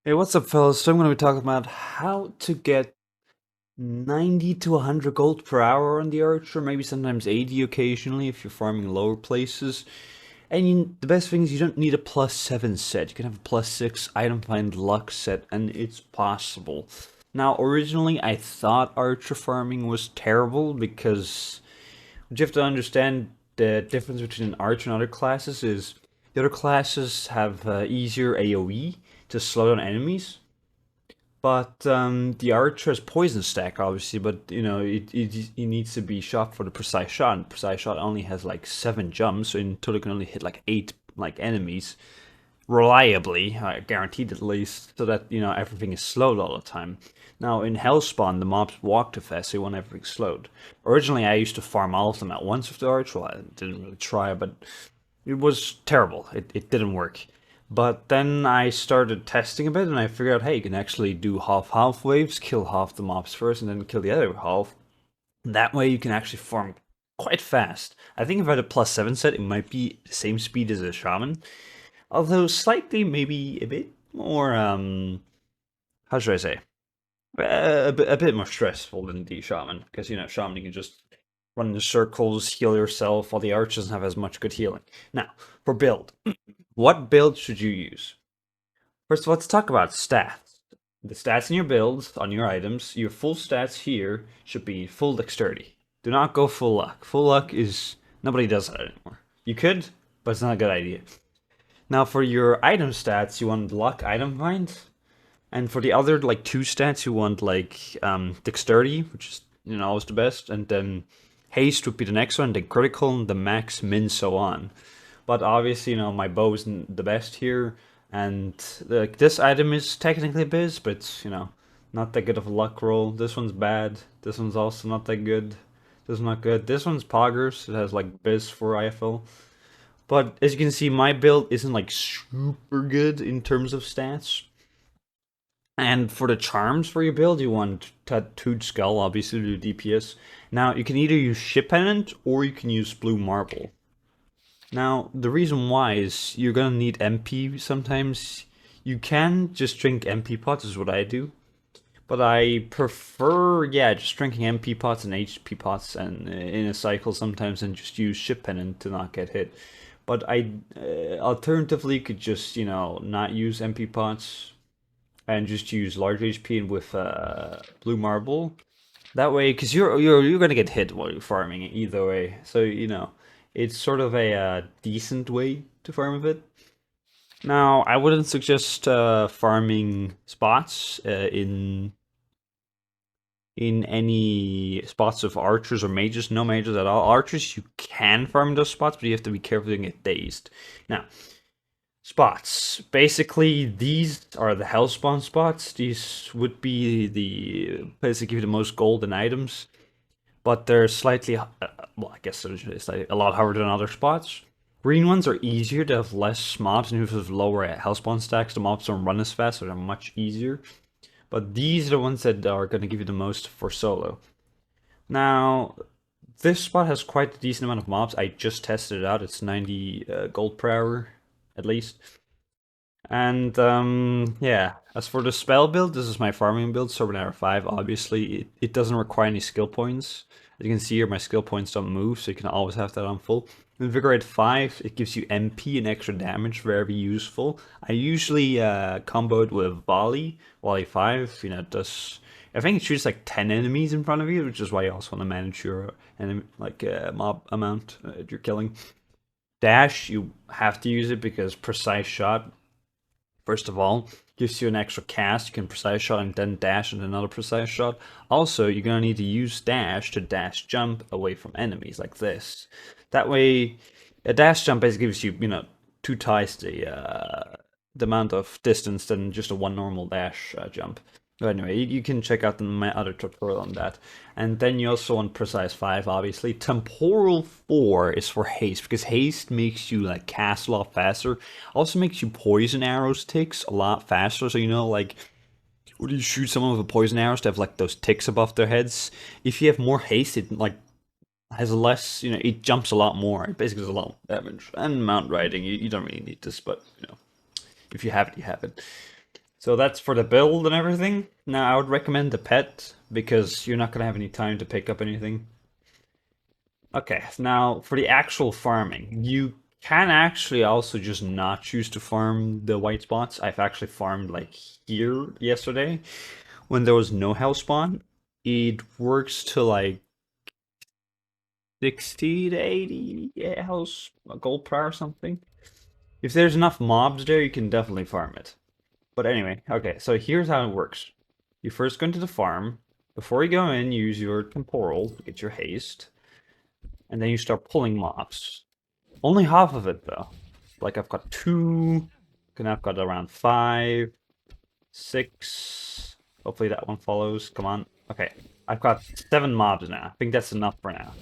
Hey, what's up, fellas? So I'm going to be talking about how to get 90 to 100 gold per hour on the Archer, maybe sometimes 80 occasionally if you're farming lower places. And the best thing is you don't need a +7 set. You can have a +6 item find luck set, and it's possible. Now, originally I thought Archer farming was terrible because what you have to understand the difference between an Archer and other classes is the other classes have easier AoE to slow down enemies. But the archer has poison stack, obviously, but it needs to be shot for the precise shot. And precise shot only has like 7 jumps, so in total it can only hit like 8 like enemies reliably, guaranteed at least, so that everything is slowed all the time. Now in Hellspawn, the mobs walk too fast, so you want everything slowed. Originally, I used to farm all of them at once with the archer. Well, I didn't really try, but it was terrible. It didn't work. But then I started testing a bit and I figured out, hey, you can actually do half waves, kill half the mobs first and then kill the other half. That way you can actually farm quite fast. I think if I had a +7 set, it might be the same speed as a shaman. Although slightly, maybe a bit more, how should I say? A bit more stressful than the shaman. Because, shaman, you can just run in circles, heal yourself, while the archer doesn't have as much good healing. Now, for build. What build should you use? First of all, let's talk about stats. The stats in your build, on your items, your full stats here should be full dexterity. Do not go full luck. Full luck is... nobody does that anymore. You could, but it's not a good idea. Now for your item stats, you want luck item find. And for the other like 2 stats, you want like dexterity, which is always the best, and then haste would be the next one, then critical, the max, min, so on. But obviously, my bow isn't the best here, and this item is technically biz, but it's not that good of a luck roll. This one's bad. This one's also not that good. This is not good. This one's poggers. It has like biz for IFL. But as you can see, my build isn't like super good in terms of stats. And for the charms for your build, you want Tattooed Skull, obviously, to do DPS. Now, you can either use Ship Pennant or you can use Blue Marble. Now, the reason why is you're gonna need MP sometimes. You can just drink MP pots, is what I do. But I prefer, yeah, just drinking MP pots and HP pots and in a cycle sometimes and just use Ship Pennant to not get hit. But I alternatively could just, not use MP pots and just use large HP and with blue marble. That way, because you're gonna get hit while you're farming either way. So it's sort of a decent way to farm with it. Now, I wouldn't suggest farming spots in any spots of archers or mages. No mages at all. Archers, you can farm in those spots, but you have to be careful to get dazed. Now, spots. Basically, these are the hellspawn spots. These would be the places that give you the most golden items, but they're slightly, well, I guess they're slightly, a lot harder than other spots. Green ones are easier, they have less mobs, and if you have lower hellspawn stacks, the mobs don't run as fast, so they're much easier. But these are the ones that are going to give you the most for solo. Now, this spot has quite a decent amount of mobs. I just tested it out. It's 90 gold per hour, at least. And yeah, as for the spell build, this is my farming build, Sword Arrow 5. Obviously, it doesn't require any skill points. As you can see here, my skill points don't move, so you can always have that on full. Invigorate 5, it gives you MP and extra damage, very useful. I usually combo it with Volley 5, it does... I think it shoots like 10 enemies in front of you, which is why you also want to manage your mob amount you're killing. Dash, you have to use it because precise shot, first of all, gives you an extra cast. You can precise shot and then dash and another precise shot. Also, you're gonna need to use dash to dash jump away from enemies like this. That way, a dash jump basically gives you, 2 times the amount of distance than just a one normal dash jump. But anyway, you can check out my other tutorial on that. And then you also want Precise 5, obviously. Temporal 4 is for haste, because haste makes you like cast a lot faster. Also makes you poison arrows ticks a lot faster. So like when you shoot someone with a poison arrows to have like those ticks above their heads. If you have more haste, it like has less, it jumps a lot more. It basically does a lot of damage. And mount riding, you don't really need this, but if you have it, you have it. So that's for the build and everything. Now I would recommend the pet because you're not gonna have any time to pick up anything. Okay, now for the actual farming, you can actually also just not choose to farm the white spots. I've actually farmed like here yesterday when there was no hell spawn. It works to like 60 to 80 house gold per hour or something. If there's enough mobs there, you can definitely farm it. But anyway, okay, so here's how it works. You first go into the farm. Before you go in, you use your temporal to get your haste. And then you start pulling mobs. Only half of it though. Like I've got 2, and I've got around 5, 6. Hopefully that one follows. Come on. Okay, I've got 7 mobs now. I think that's enough for now.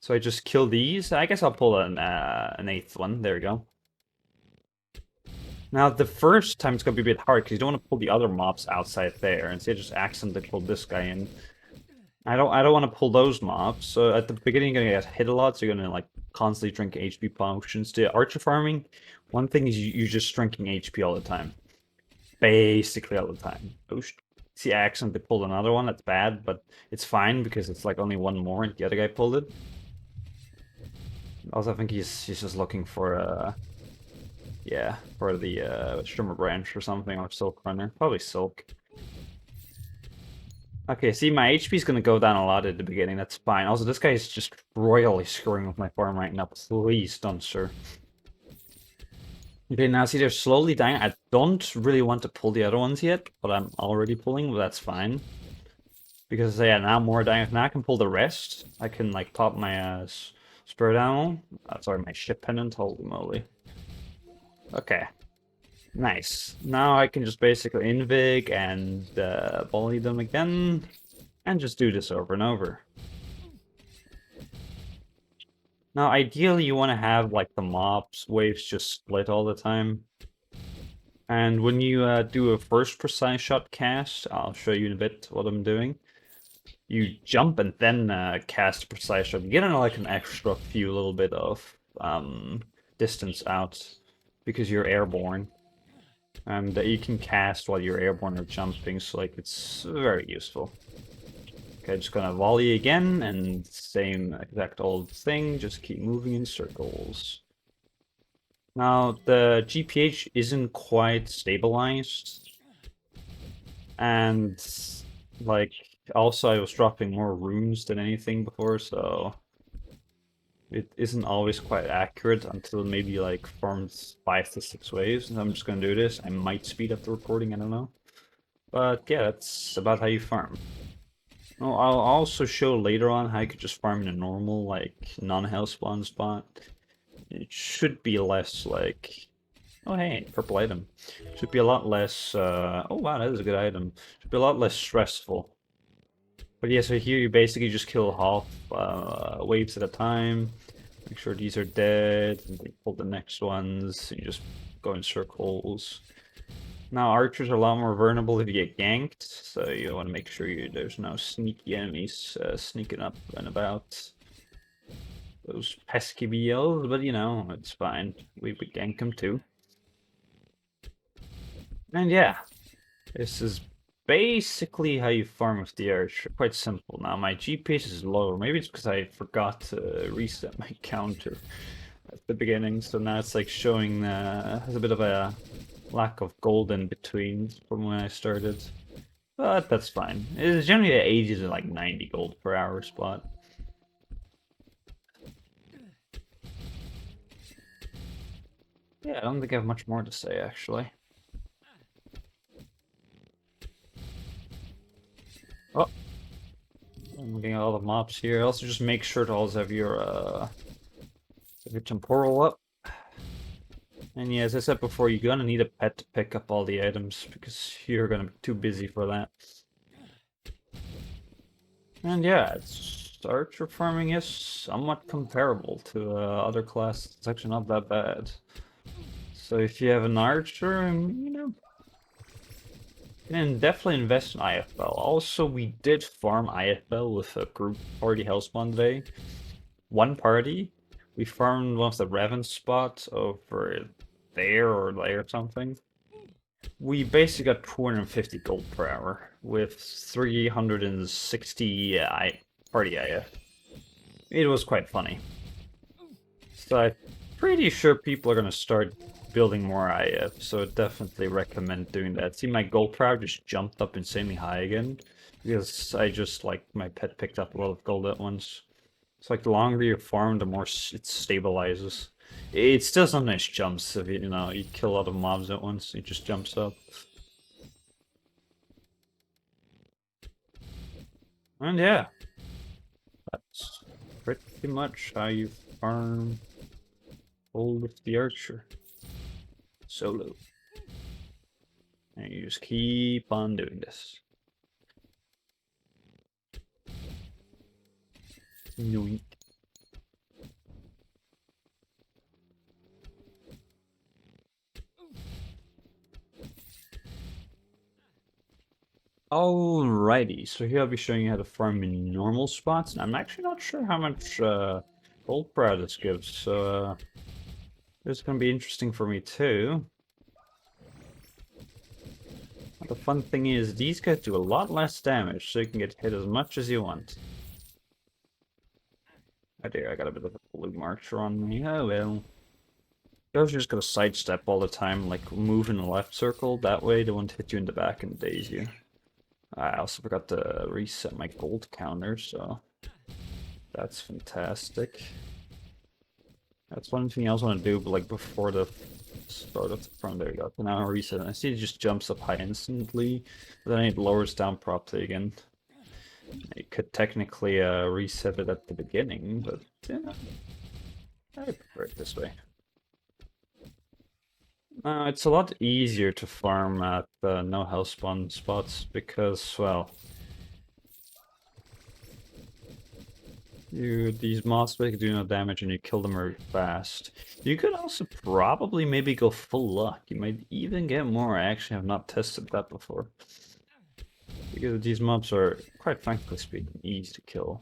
So I just kill these. I guess I'll pull an 8th one. There we go. Now the first time it's gonna be a bit hard because you don't want to pull the other mobs outside there. Instead, just accidentally pull this guy in. I don't want to pull those mobs. So at the beginning, you're gonna get hit a lot. So you're gonna like constantly drink HP potions. The archer farming, one thing is you're just drinking HP all the time, basically all the time. Oh, see, I accidentally pulled another one. That's bad, but it's fine because it's like only one more, and the other guy pulled it. Also, I think he's just looking for yeah, for the Shimmer Branch or something, or Silk Runner. Probably Silk. Okay, see, my HP is gonna go down a lot at the beginning. That's fine. Also, this guy is just royally screwing with my farm right now. Please don't, sir. Okay, now see, they're slowly dying. I don't really want to pull the other ones yet, but I'm already pulling, but that's fine. Because, yeah, now more dying. Now I can pull the rest. I can, like, pop my Spirit Animal. Sorry, my Ship Pendant. Holy moly. Okay. Nice. Now I can just basically invig and volley them again, and just do this over and over. Now, ideally, you want to have like the mobs waves just split all the time. And when you do a first precise shot cast, I'll show you in a bit what I'm doing. You jump and then cast a precise shot. You get like an extra few little bit of distance out because you're airborne. And you can cast while you're airborne or jumping, so like it's very useful. Okay, just gonna volley again, and same exact old thing, just keep moving in circles. Now, the GPH isn't quite stabilized, and like, also I was dropping more runes than anything before, so it isn't always quite accurate until maybe like forms 5 to 6 waves. And I'm just gonna do this. I might speed up the recording, I don't know. But yeah, that's about how you farm. Oh, I'll also show later on how you could just farm in a normal, like, non-hell spawn spot. It should be less, like... Oh, hey, purple item. Should be a lot less, oh wow, that is a good item. Should be a lot less stressful. But yeah, so here you basically just kill half waves at a time. Make sure these are dead, and then pull the next ones, and you just go in circles. Now archers are a lot more vulnerable if you get ganked, so you want to make sure there's no sneaky enemies sneaking up and about. Those pesky BLs, but you know, it's fine. We would gank them too. And yeah, this is basically how you farm with the archer. Quite simple. Now my GPS is lower. Maybe it's because I forgot to reset my counter at the beginning, so now it's like showing has a bit of a lack of gold in between from when I started. But that's fine. It's generally at 80 to like 90 gold per hour spot. Yeah, I don't think I have much more to say actually. Oh, I'm getting a lot of mobs here. Also, just make sure to always have your temporal up. And yeah, as I said before, you're gonna need a pet to pick up all the items because you're gonna be too busy for that. And yeah, archer farming is somewhat comparable to other classes. It's actually not that bad. So if you have an archer, you know, you can definitely invest in IFL. Also, we did farm IFL with a group party hellspawn today. One party, we farmed one of the Raven spots over there or something. we basically got 250 gold per hour with 360 party IF. It was quite funny. So I'm pretty sure people are gonna start building more IF, so I definitely recommend doing that. See, my gold per hour just jumped up insanely high again because I just like my pet picked up a lot of gold at once. It's like the longer you farm, the more it stabilizes. It still sometimes jumps if you know you kill a lot of mobs at once. It just jumps up. And yeah, that's pretty much how you farm Hold with the Archer solo. And you just keep on doing this. Yoink. Alrighty, so here I'll be showing you how to farm in normal spots. I'm actually not sure how much gold per hour this gives, so this is gonna be interesting for me too. The fun thing is, these guys do a lot less damage, so you can get hit as much as you want. Oh dear, I got a bit of a blue marcher on me. Oh well. You also just gotta sidestep all the time, like move in the left circle, that way they won't hit you in the back and daze you. I also forgot to reset my gold counter, so that's fantastic. That's one thing I also want to do, but like before the start of the front, there you go. Now I reset it. I see it just jumps up high instantly, but then it lowers down properly again. You could technically reset it at the beginning, but yeah, I prefer it this way. It's a lot easier to farm at no health spawn spots because, well, these mobs basically do no damage and you kill them very fast. You could also probably maybe go full luck. You might even get more. I actually have not tested that before. Because these mobs are, quite frankly speaking, easy to kill.